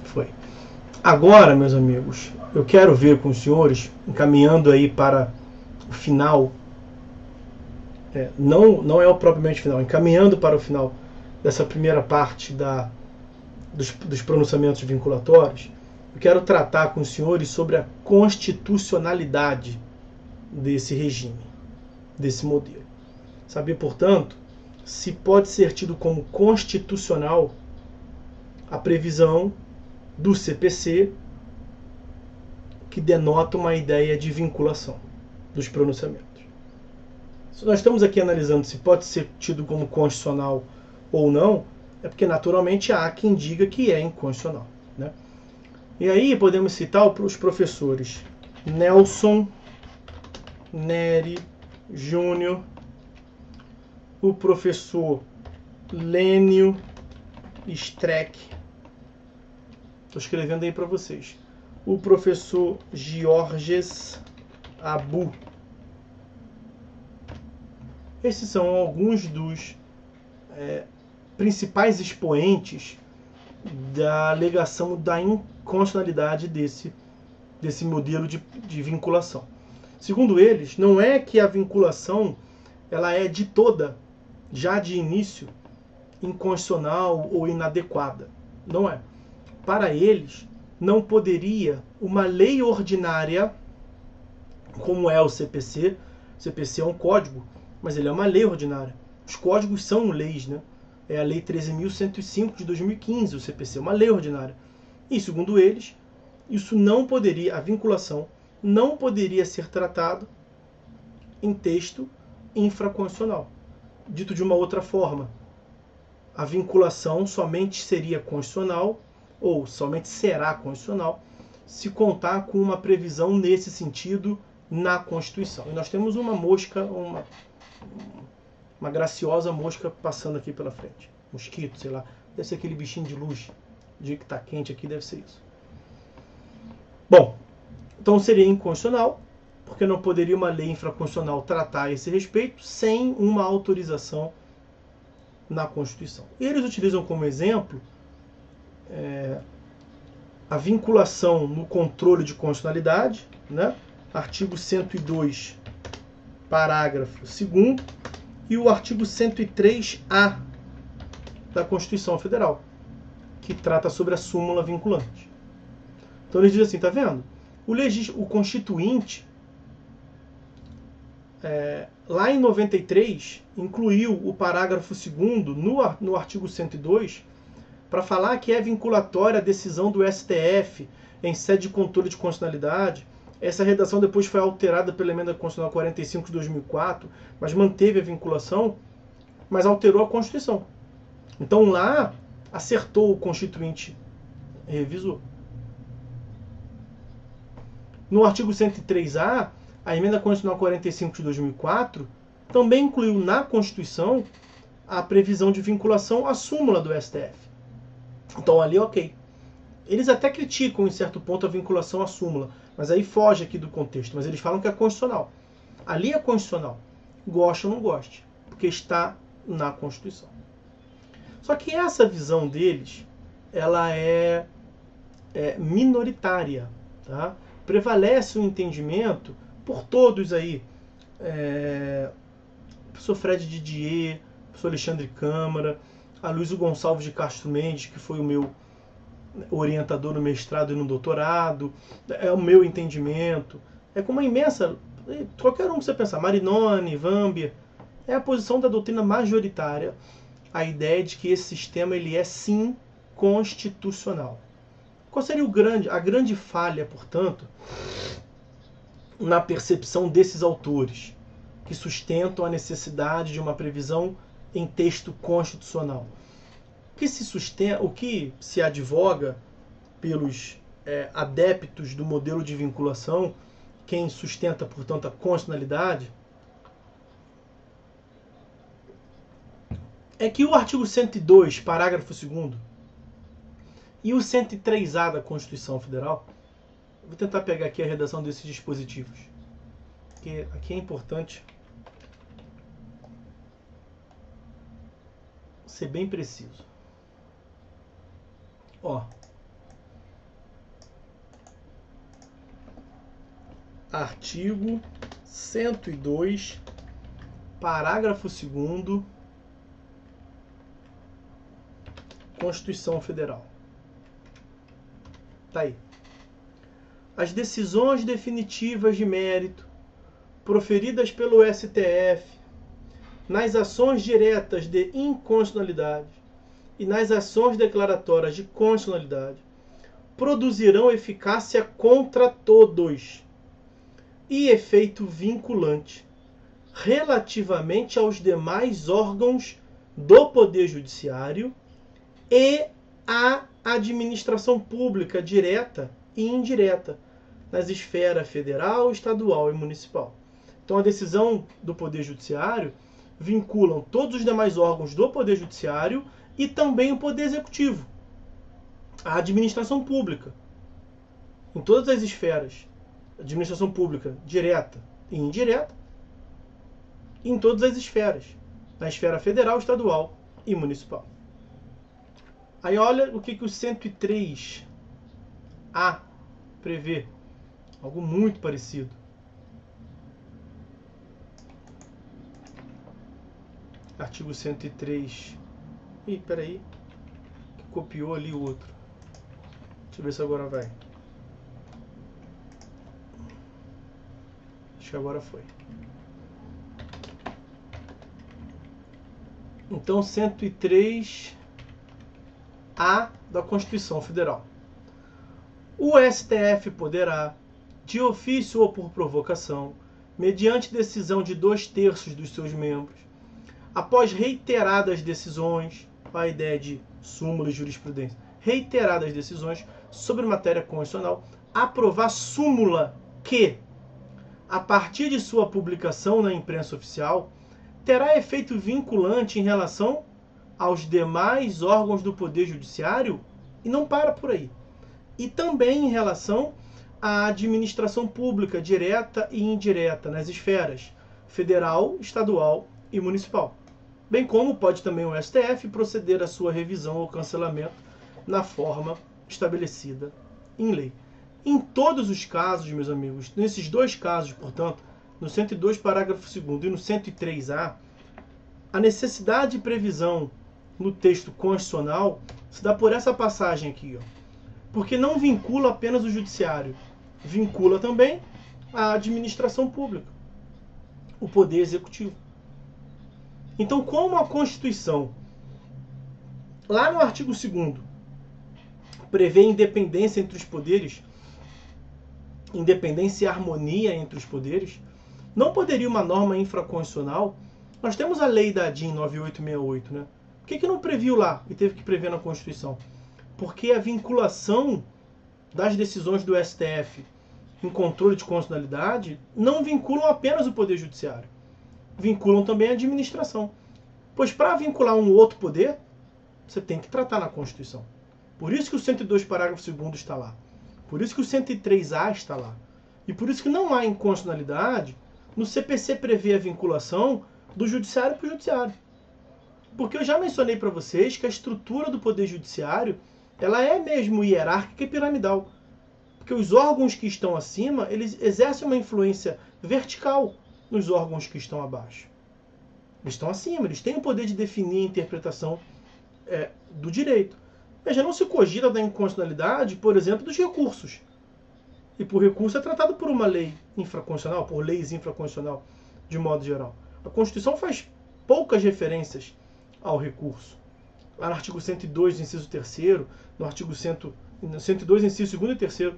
Foi. Agora, meus amigos, eu quero ver com os senhores, encaminhando aí para o final, não é o propriamente final, encaminhando para o final dessa primeira parte dos pronunciamentos vinculatórios, eu quero tratar com os senhores sobre a constitucionalidade desse regime, desse modelo. Saber, portanto, se pode ser tido como constitucional a previsão do CPC que denota uma ideia de vinculação dos pronunciamentos. Se nós estamos aqui analisando se pode ser tido como constitucional ou não, é porque naturalmente há quem diga que é inconstitucional, né? E aí podemos citar os professores Nelson, Neri, Júnior, o professor Lênio Streck, estou escrevendo aí para vocês, o professor Georges Abu. Esses são alguns dos principais expoentes da alegação da inconstitucionalidade desse modelo de vinculação. Segundo eles, não é que a vinculação ela é de toda, já de início, inconstitucional ou inadequada. Não é. Para eles, não poderia uma lei ordinária, como é o CPC, o CPC é um código, mas ele é uma lei ordinária. Os códigos são leis, né? É a Lei 13.105 de 2015, o CPC é uma lei ordinária. E, segundo eles, isso não poderia, a vinculação não poderia ser tratada em texto infraconstitucional. Dito de uma outra forma, a vinculação somente seria constitucional, ou somente será constitucional, se contar com uma previsão nesse sentido na Constituição. E nós temos uma mosca, uma graciosa mosca passando aqui pela frente. Mosquito, sei lá. Deve ser aquele bichinho de luz. O dia que está quente aqui deve ser isso. Bom, então seria inconstitucional, porque não poderia uma lei infraconstitucional tratar a esse respeito sem uma autorização na Constituição. E eles utilizam como exemplo a vinculação no controle de constitucionalidade, né? Artigo 102, parágrafo 2º, e o artigo 103A da Constituição Federal, que trata sobre a súmula vinculante. Então eles dizem assim, tá vendo? O Constituinte, lá em 93, incluiu o parágrafo 2º no artigo 102, para falar que é vinculatória a decisão do STF em sede de controle de constitucionalidade. Essa redação depois foi alterada pela Emenda Constitucional 45 de 2004, mas manteve a vinculação, mas alterou a Constituição. Então lá acertou o Constituinte revisor. No artigo 103A, a Emenda Constitucional 45 de 2004 também incluiu na Constituição a previsão de vinculação à súmula do STF. Então ali, ok. Eles até criticam, em certo ponto, a vinculação à súmula, mas aí foge aqui do contexto. Mas eles falam que é constitucional. Ali é constitucional. Goste ou não goste, porque está na Constituição. Só que essa visão deles, ela é minoritária, tá? Prevalece o entendimento por todos aí. Professor Fred Didier, professor Alexandre Câmara, a Luísa Gonçalves de Castro Mendes, que foi o meu orientador no mestrado e no doutorado, é o meu entendimento. É com uma imensa... Qualquer um que você pensar, Marinoni, Wambier, é a posição da doutrina majoritária, a ideia de que esse sistema ele é sim constitucional. Qual seria a grande falha, portanto, na percepção desses autores, que sustentam a necessidade de uma previsão em texto constitucional? O que se advoga pelos adeptos do modelo de vinculação, quem sustenta, portanto, a constitucionalidade, é que o artigo 102, parágrafo 2º, e o 103A da Constituição Federal, vou tentar pegar aqui a redação desses dispositivos, porque aqui é importante ser bem preciso. Ó, Artigo 102, parágrafo 2º, Constituição Federal. Tá aí. As decisões definitivas de mérito proferidas pelo STF nas ações diretas de inconstitucionalidade e nas ações declaratórias de constitucionalidade produzirão eficácia contra todos e efeito vinculante relativamente aos demais órgãos do Poder Judiciário e à administração pública direta e indireta nas esferas federal, estadual e municipal. Então a decisão do Poder Judiciário vinculam todos os demais órgãos do Poder Judiciário e também o Poder Executivo, a administração pública, em todas as esferas, administração pública direta e indireta, em todas as esferas, na esfera federal, estadual e municipal. Aí olha o que o 103A prevê, algo muito parecido. Artigo 103. Ih, peraí, que copiou ali o outro. Deixa eu ver se agora vai. Acho que agora foi. Então, 103A da Constituição Federal. O STF poderá, de ofício ou por provocação, mediante decisão de 2/3 dos seus membros, após reiteradas decisões, a ideia de súmula e jurisprudência, reiteradas decisões sobre matéria constitucional, aprovar súmula que, a partir de sua publicação na imprensa oficial, terá efeito vinculante em relação aos demais órgãos do Poder Judiciário e não para por aí. E também em relação à administração pública direta e indireta nas esferas federal, estadual e municipal. Bem como pode também o STF proceder à sua revisão ou cancelamento na forma estabelecida em lei. Em todos os casos, meus amigos, nesses dois casos, portanto, no 102, parágrafo 2º e no 103A, a necessidade de previsão no texto constitucional se dá por essa passagem aqui, ó, porque não vincula apenas o judiciário, vincula também a administração pública, o poder executivo. Então, como a Constituição, lá no artigo 2º, prevê independência entre os poderes, independência e harmonia entre os poderes, não poderia uma norma infraconstitucional? Nós temos a lei da DIN 9868, né? Por que não previu lá e teve que prever na Constituição? Porque a vinculação das decisões do STF em controle de constitucionalidade não vinculam apenas o Poder Judiciário, vinculam também a administração. Pois para vincular um outro poder, você tem que tratar na Constituição. Por isso que o 102, parágrafo 2º está lá. Por isso que o 103A está lá. E por isso que não há inconstitucionalidade no CPC prever a vinculação do judiciário para o judiciário. Porque eu já mencionei para vocês que a estrutura do Poder Judiciário ela é mesmo hierárquica e piramidal. Porque os órgãos que estão acima, eles exercem uma influência vertical nos órgãos que estão abaixo. Eles estão acima, eles têm o poder de definir a interpretação do direito. Veja, não se cogita da inconstitucionalidade, por exemplo, dos recursos. E por recurso é tratado por uma lei infraconstitucional, por leis infraconstitucional, de modo geral. A Constituição faz poucas referências ao recurso. Lá no artigo 102, inciso 3º, no artigo 102, inciso 2º e 3º,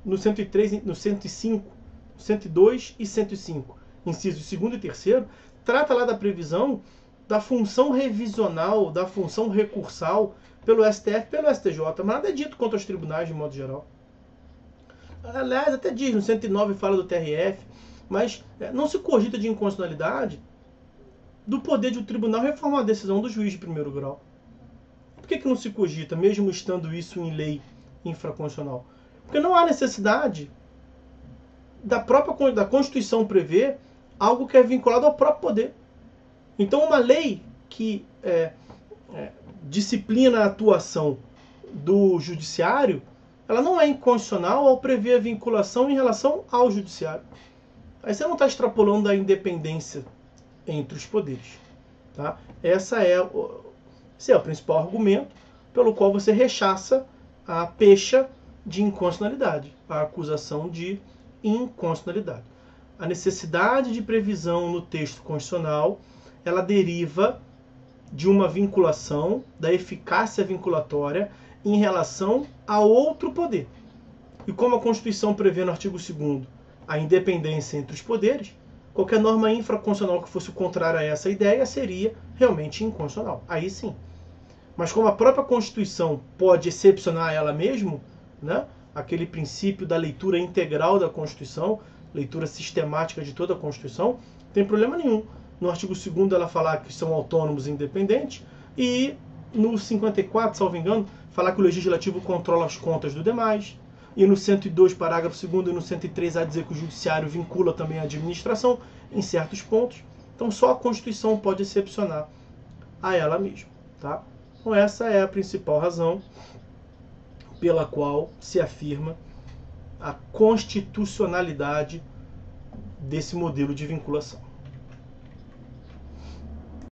no 103, no 105, 102 e 105, incisos 2º e 3º, trata lá da previsão da função revisional, da função recursal pelo STF, pelo STJ, mas nada é dito contra os tribunais de modo geral. Aliás, até diz, no 109 fala do TRF, mas não se cogita de inconstitucionalidade do poder de um tribunal reformar a decisão do juiz de primeiro grau. Por que não se cogita, mesmo estando isso em lei infraconstitucional? Porque não há necessidade da Constituição prever algo que é vinculado ao próprio poder. Então, uma lei que disciplina a atuação do judiciário, ela não é inconstitucional ao prever a vinculação em relação ao judiciário. Aí você não está extrapolando a independência entre os poderes. Tá? Esse é o principal argumento pelo qual você rechaça a pecha de inconstitucionalidade, a acusação de inconstitucionalidade. A necessidade de previsão no texto constitucional, ela deriva de uma vinculação, da eficácia vinculatória em relação a outro poder. E como a Constituição prevê no artigo 2º a independência entre os poderes, qualquer norma infraconstitucional que fosse contrária a essa ideia seria realmente inconstitucional. Aí sim. Mas como a própria Constituição pode excepcionar ela mesma, né, aquele princípio da leitura integral da Constituição, leitura sistemática de toda a Constituição, não tem problema nenhum. No artigo 2º ela falar que são autônomos e independentes, e no 54, salvo engano, falar que o Legislativo controla as contas do demais, e no 102, parágrafo 2º, e no 103 a dizer que o Judiciário vincula também a administração em certos pontos. Então só a Constituição pode excepcionar a ela mesma. Tá? Então essa é a principal razão pela qual se afirma a constitucionalidade desse modelo de vinculação.